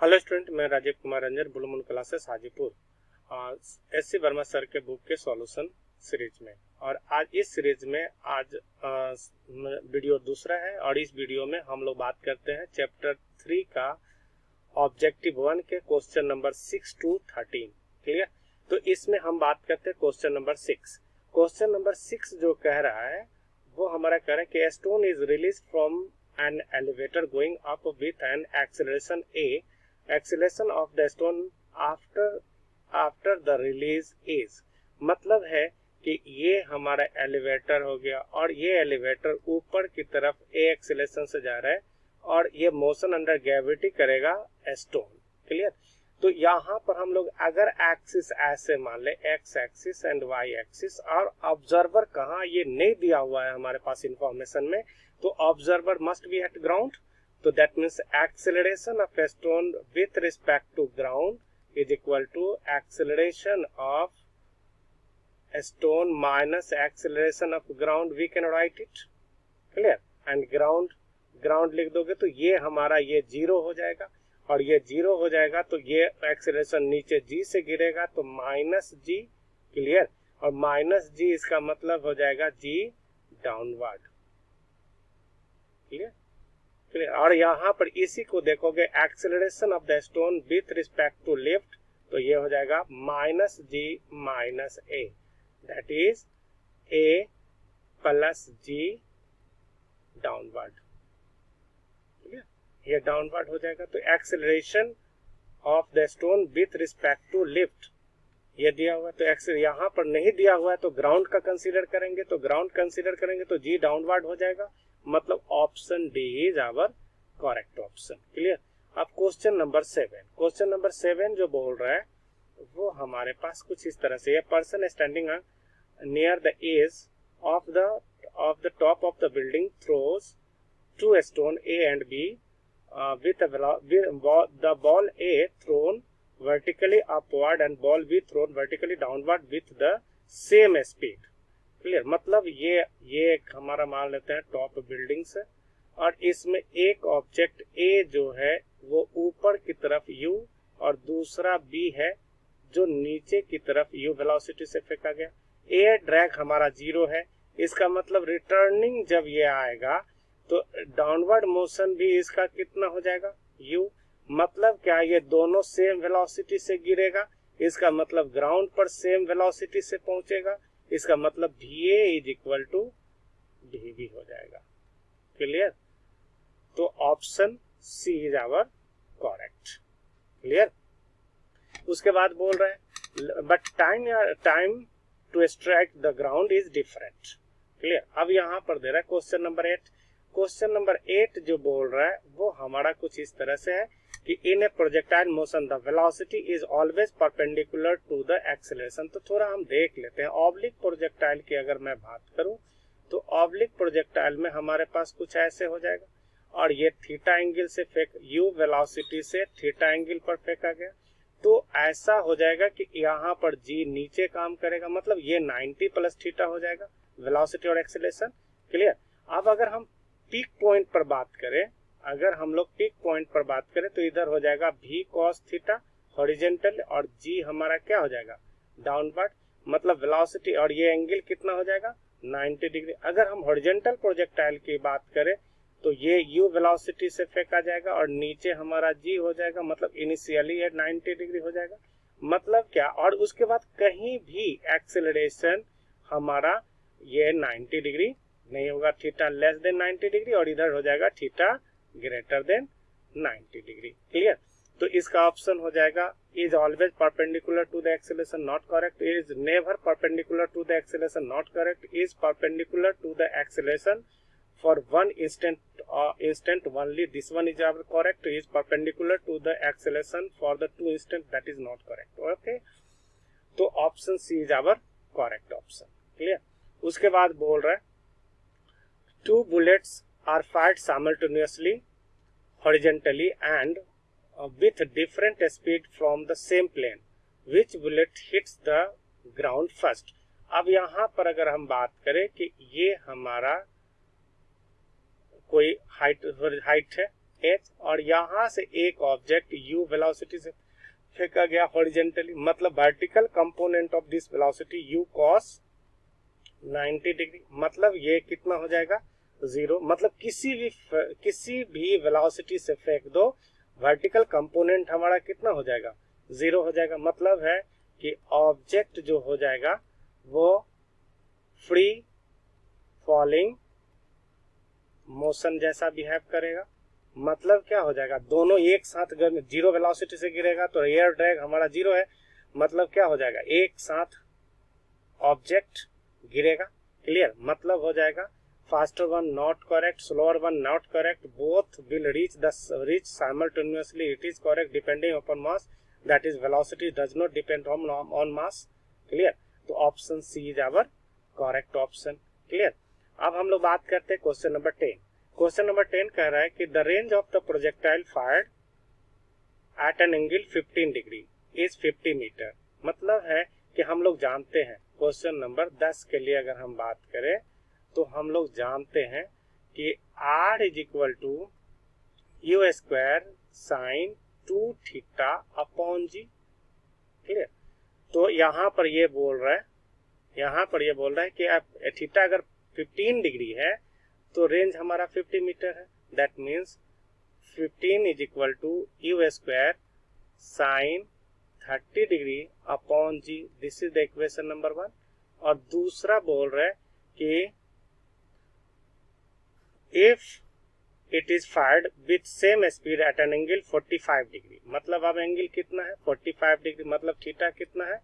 Hello student, मैं Rajiv Kumar Ranjan, blue moon classes Hajipur, SC Verma sir के book के सॉल्यूशन सीरीज में। और आज इस सीरीज में आज वीडियो दूसरा है और इस वीडियो में हम लोग बात करते हैं चैप्टर 3 का ऑब्जेक्टिव 1 के क्वेश्चन नंबर 6 to 13। क्लियर? तो इसमें हम बात करते हैं क्वेश्चन नंबर 6। क्वेश्चन नंबर 6 जो कह रहा है वो हमारा कह रहा है कि stone is release from an elevator going up with an acceleration A, acceleration of the stone after the release is. मतलब है कि ये हमारा एलिवेटर हो गया और ये एलिवेटर ऊपर की तरफ ए एक्सेलरेशन से जा रहा है और ये मोशन अंडर ग्रेविटी करेगा स्टोन। क्लियर? तो यहाँ पर हम लोग अगर एक्सिस ऐसे मान ले, x axis and y axis, और ऑब्जर्वर कहाँ ये नहीं दिया हुआ है हमारे पास इंफॉर्मेशन में, तो observer must be eight ground. So that means acceleration of a stone with respect to ground is equal to acceleration of a stone minus acceleration of ground. We can write it. Clear? And ground लिख दोगे तो ये हमारा ये 0 हो जाएगा और ये 0 हो जाएगा तो ये एक्सेलरेशन नीचे g से गिरेगा तो माइनस g। क्लियर? और माइनस g इसका मतलब हो जाएगा g डाउनवर्ड। क्लियर? और यहाँ पर इसी को देखोगे acceleration of the stone with respect to left, तो ये हो जाएगा minus g minus a, that is a plus g downward. ये डाउनवर्ड हो जाएगा। तो acceleration of the stone with respect to left ये दिया हुआ है, तो यहाँ पर नहीं दिया हुआ है तो ग्राउंड का कंसीडर करेंगे, तो ग्राउंड कंसीडर करेंगे तो जी डाउनवर्ड हो जाएगा। मतलब option D is our correct option. Clear? अब क्वेश्चन नंबर 7। क्वेश्चन नंबर 7 जो बोल रहा है वो हमारे पास कुछ इस तरह से, ये person standing near the edge of the top of the building throws two stone A and B with the ball A thrown vertically upward and ball B thrown vertically downward with the same speed। Clear? मतलब ये एक हमारा मान लेते हैं top building से और इसमें एक ऑब्जेक्ट ए जो है वो ऊपर की तरफ u और दूसरा b है जो नीचे की तरफ u वेलोसिटी से फेंका गया। ए ड्रैग हमारा 0 है, इसका मतलब रिटर्निंग जब ये आएगा तो डाउनवर्ड मोशन भी इसका कितना हो जाएगा u। मतलब क्या, ये दोनों सेम वेलोसिटी से गिरेगा, इसका मतलब ग्राउंड पर सेम वेलोसिटी से पहुंचेगा, इसका मतलब va is equal to dv हो जाएगा। क्लियर? तो option C is our correct. Clear? उसके बाद बोल रहे हैं but time to strike the ground is different. Clear? अब यहाँ पर दे रहा है क्वेश्चन नंबर 8। क्वेश्चन नंबर 8 जो बोल रहा है वो हमारा कुछ इस तरह से है कि in a projectile motion the velocity is always perpendicular to the acceleration. तो थोड़ा हम देख लेते हैं। ऑब्लिक प्रोजेक्टाइल की अगर मैं बात करूं तो ऑब्लिक प्रोजेक्टाइल में हमारे पास कुछ ऐसे हो जाएगा और ये थीटा एंगल से u वेलोसिटी से थीटा एंगल पर फेंका गया, तो ऐसा हो जाएगा कि यहाँ पर g नीचे काम करेगा, मतलब ये 90 प्लस थीटा हो जाएगा वेलोसिटी और एक्सेलरेशन। क्लियर? अब अगर हम पीक पॉइंट पर बात करें, अगर हम लोग पीक पॉइंट पर बात करें तो इधर हो जाएगा v cos थीटा हॉरिजॉन्टल और g हमारा क्या हो जाएगा डाउनवर्ड, मतलब वेलोसिटी और ये एंगल कितना हो जाएगा 90 डिग्री। अगर हम हॉरिजॉन्टल प्रोजेक्टाइल की बात करें तो ये u वेलोसिटी से फेंका जाएगा और नीचे हमारा g हो जाएगा, मतलब इनिशियली ये 90 डिग्री हो जाएगा। मतलब क्या, और उसके बाद कहीं भी एक्सेलरेशन हमारा ये 90 डिग्री नहीं होगा, थीटा लेस देन 90 डिग्री और इधर हो जाएगा theta greater than 90 degree. Clear? तो इसका ऑप्शन हो जाएगा is always perpendicular to the acceleration, not correct. Is never perpendicular to the acceleration, not correct. Is perpendicular to the acceleration for one instant only, this one is our correct। is perpendicular to the acceleration for the 2 instant, that is not correct। okay? तो option C is our correct option. Clear? उसके बाद बोल रहा है two bullets are fired simultaneously horizontally and with different speed from the same plane, which bullet hits the ground first। अब यहाँ पर अगर हम बात करें कि ये हमारा कोई हाइट है, h, और यहाँ से एक ऑब्जेक्ट u वेलोसिटी से फेंका गया हॉरिजेंटली, मतलब vertical component of this velocity u cos 90 degree, मतलब ये कितना हो जाएगा 0। मतलब किसी भी वेलोसिटी से फेंक दो, वर्टिकल कंपोनेंट हमारा कितना हो जाएगा 0 हो जाएगा। मतलब है कि ऑब्जेक्ट जो हो जाएगा वो फ्री फॉलिंग मोशन जैसा बिहेव करेगा। मतलब क्या हो जाएगा, दोनों एक साथ अगर 0 वेलोसिटी से गिरेगा तो एयर ड्रैग हमारा 0 है, मतलब क्या हो जाएगा एक साथ ऑब्जेक्ट गिरेगा। क्लियर, मतलब हो जाएगा faster one not correct, slower one not correct, both will reach simultaneously, it is correct depending upon mass, that is velocity does not depend on mass. Clear, तो option C is our correct option. Clear, अब हम लोग बात करते हैं question number 10। Question number 10 कह रहा है कि the range of the projectile fired at an angle 15 degree is 50 metre. मतलब है कि हम लोग जानते हैं क्वेश्चन नंबर 10 के लिए अगर हम बात करें तो हम लोग जानते हैं कि r is equal to u square sine 2 theta upon g. Clear, तो यहाँ पर ये बोल रहा है कि आप थीटा अगर 15 डिग्री है तो रेंज हमारा 50 मीटर है। That means 15 is equal to u square sine 30 degree upon g. This is the equation number 1। और दूसरा बोल रहा है कि if it is fired with same speed at an angle 45 degree, मतलब अब एंगल कितना है 45 डिग्री, मतलब थीटा कितना है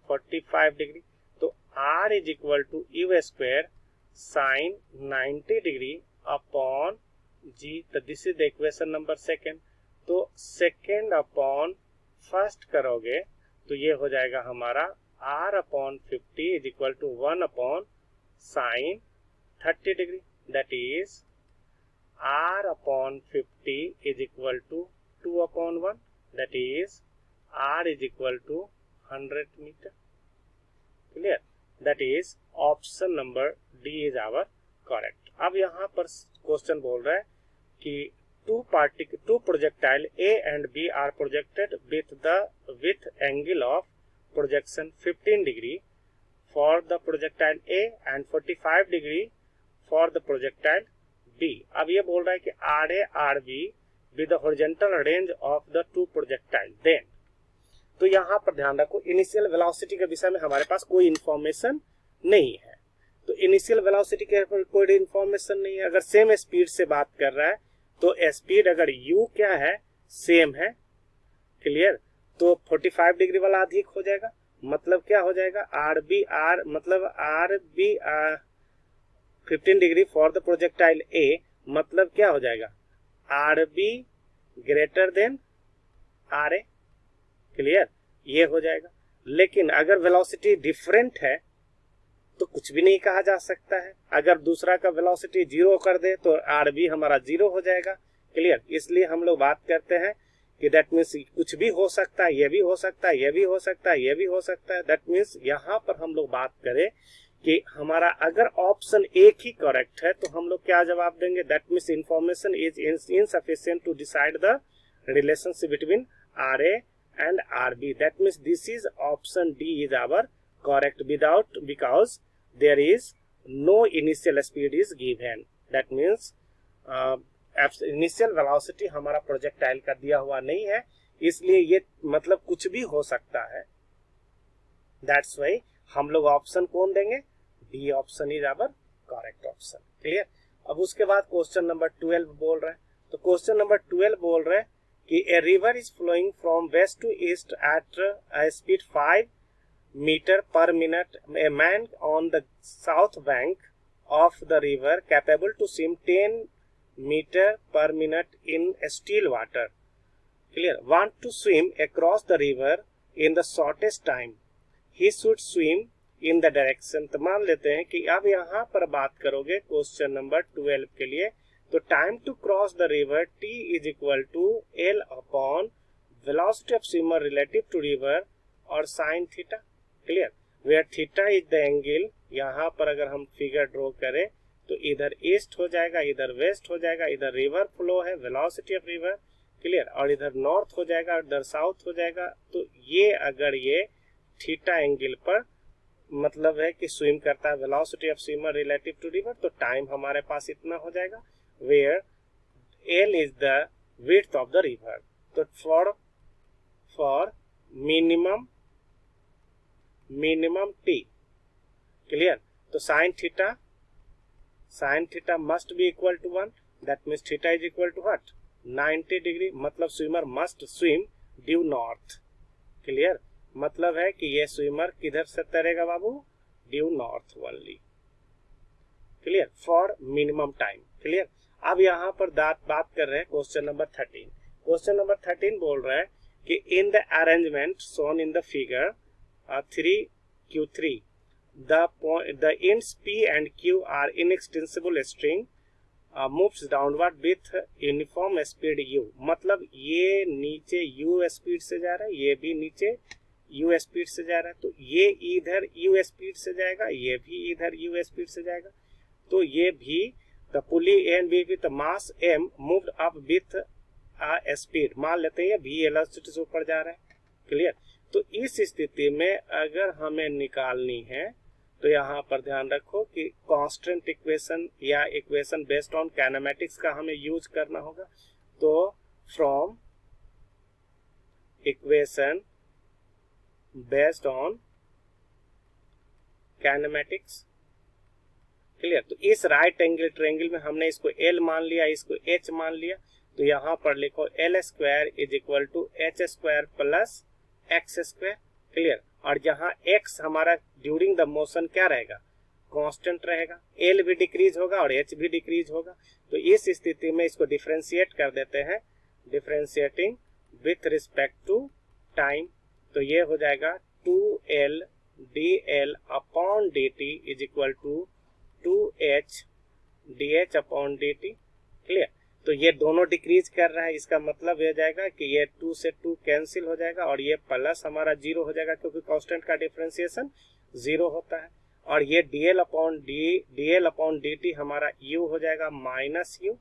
45 डिग्री। तो r is equal to u square sine 90 degree upon g. तो this is the equation number 2। तो सेकेंड अपॉन फर्स्ट करोगे तो ये हो जाएगा हमारा r upon 50 is equal to 1 upon sine 30 degree, that is r upon 50 is equal to 2 upon 1, that is r is equal to 100 meter. Clear? That is option number D is our correct. अब यहाँ पर question बोल रहा है कि two projectile A and B are projected with angle of projection 15 degree for the projectile A and 45 degree for the projectile B. अब ये बोल रहा है कि RA RB with the horizontal range of the two projectile then। तो यहाँ पर ध्यान रखो इनिशियल वेलोसिटी के विषय में हमारे पास कोई इंफॉर्मेशन नहीं है। तो इनिशियल वेलोसिटी के कोई इंफॉर्मेशन नहीं है। अगर सेम स्पीड से बात कर रहा है तो स्पीड अगर u क्या है सेम है, क्लियर, तो 45 डिग्री वाला अधिक हो जाएगा। मतलब क्या हो जाएगा मतलब RB 15 degree for the projectile A, मतलब क्या हो जाएगा RB greater than RA। Clear, ये हो जाएगा। लेकिन अगर वेलोसिटी डिफरेंट है तो कुछ भी नहीं कहा जा सकता है। अगर दूसरा का वेलोसिटी 0 कर दे तो RB हमारा 0 हो जाएगा। क्लियर, इसलिए हम लोग बात करते हैं कि दैट मीन्स कुछ भी हो सकता है, ये भी हो सकता है, ये भी हो सकता है, ये भी हो सकता है। दैट मीन्स यहाँ पर हम लोग बात करें कि हमारा अगर ऑप्शन एक ही करेक्ट है तो हम लोग क्या जवाब देंगे, that means information is insufficient to decide the relationship between RA and RB. That means this is option D is our correct because there is no initial speed is given. That means initial velocity हमारा projectile का दिया हुआ नहीं है, इसलिए ये मतलब कुछ भी हो सकता है। That's why हम लोग ऑप्शन कौन देंगे, D option is our correct option. Clear, अब उसके बाद क्वेश्चन नंबर 12 बोल रहे हैं। तो क्वेश्चन नंबर 12 बोल रहे हैं कि a river is flowing from west to east at speed 5 metre per minute. A man on the south bank of the river capable to swim 10 metre per minute in still water, clear, want to swim across the river in the shortest time, he should swim in the direction. तो मान लेते हैं कि अब यहाँ पर बात करोगे क्वेश्चन नंबर 12 के लिए, तो time to cross the river t is equal to L upon velocity of swimmer relative to river और sine theta. Clear, where theta is the angle, यहाँ पर अगर हम फिगर ड्रॉ करें तो इधर ईस्ट हो जाएगा, इधर वेस्ट हो जाएगा, इधर रिवर फ्लो है, वेलोसिटी ऑफ रिवर, क्लियर, और इधर नॉर्थ हो जाएगा, इधर साउथ हो जाएगा। तो ये अगर ये थीटा एंगल पर मतलब है कि स्विम करता है, velocity of swimmer relative to river, तो टाइम हमारे पास इतना हो जाएगा, where L is the width of the river. तो फॉर मिनिमम टी, क्लियर, तो sine theta must be equal to 1, that means theta is equal to what, 90 degree, मतलब swimmer must swim due north, clear, मतलब है कि ये swimmer किधर से तैरेगा बाबू, due north only, clear, for minimum time, clear. अब यहाँ पर बात कर रहे हैं क्वेश्चन नंबर 13। क्वेश्चन नंबर 13 बोल रहा है कि in the arrangement shown in the figure 3Q3 the ends P and Q are inextensible string moves downward with uniform speed u, मतलब ये नीचे u स्पीड से जा रहा है, ये भी नीचे u स्पीड से जा रहा है, तो ये इधर u स्पीड से जाएगा, ये भी इधर u स्पीड से जाएगा, तो ये भी the pulley A and B with mass m moved up with a speed, मान लेते हैं v वेलोसिटी से ऊपर जा रहा है, क्लियर। तो इस स्थिति में अगर हमें निकालनी है तो यहाँ पर ध्यान रखो कि कांस्टेंट इक्वेशन या इक्वेशन बेस्ड ऑन काइनेमेटिक्स का हमें यूज करना होगा। तो from equation based on kinematics, clear, तो इस राइट एंगल ट्रायंगल में हमने इसको L मान लिया, इसको H मान लिया, तो यहाँ पर लिखो L² is equal to H² plus x², clear, और जहां x हमारा ड्यूरिंग द मोशन क्या रहेगा, कांस्टेंट रहेगा, L भी डिक्रीज होगा और H भी डिक्रीज होगा। तो इस स्थिति में इसको डिफरेंशिएट कर देते हैं, differentiating with respect to time, तो ये हो जाएगा 2L dl upon dt is equal to 2H dh upon dt, clear. तो ये दोनों डिक्रीज कर रहा है, इसका मतलब यह जाएगा कि ये 2 से 2 कैंसिल हो जाएगा और ये प्लस हमारा 0 हो जाएगा, क्योंकि कांस्टेंट का डिफरेंशिएशन 0 होता है, और ये dl अपॉन dt हमारा u हो जाएगा माइनस u,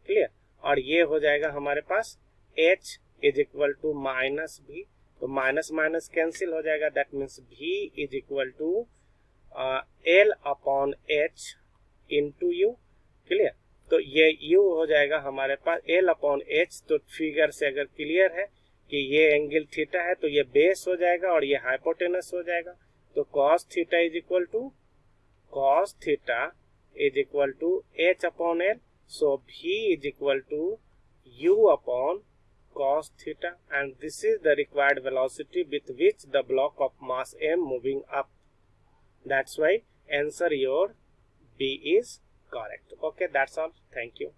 क्लियर, और ये हो जाएगा हमारे पास h is equal to minus v, तो माइनस माइनस कैंसिल हो जाएगा, that means v is equal to l upon h into u, clear. तो ये u हो जाएगा हमारे पास l अपॉन h, तो फिगर से अगर क्लियर है कि ये एंगल थीटा है तो ये बेस हो जाएगा और ये हाइपोटेनस हो जाएगा, तो cos theta is equal to h upon l, so v is equal to u upon cos theta, and this is the required velocity with which the block of mass m moving up. That's why answer your B is correct. Okay, that's all. Thank you.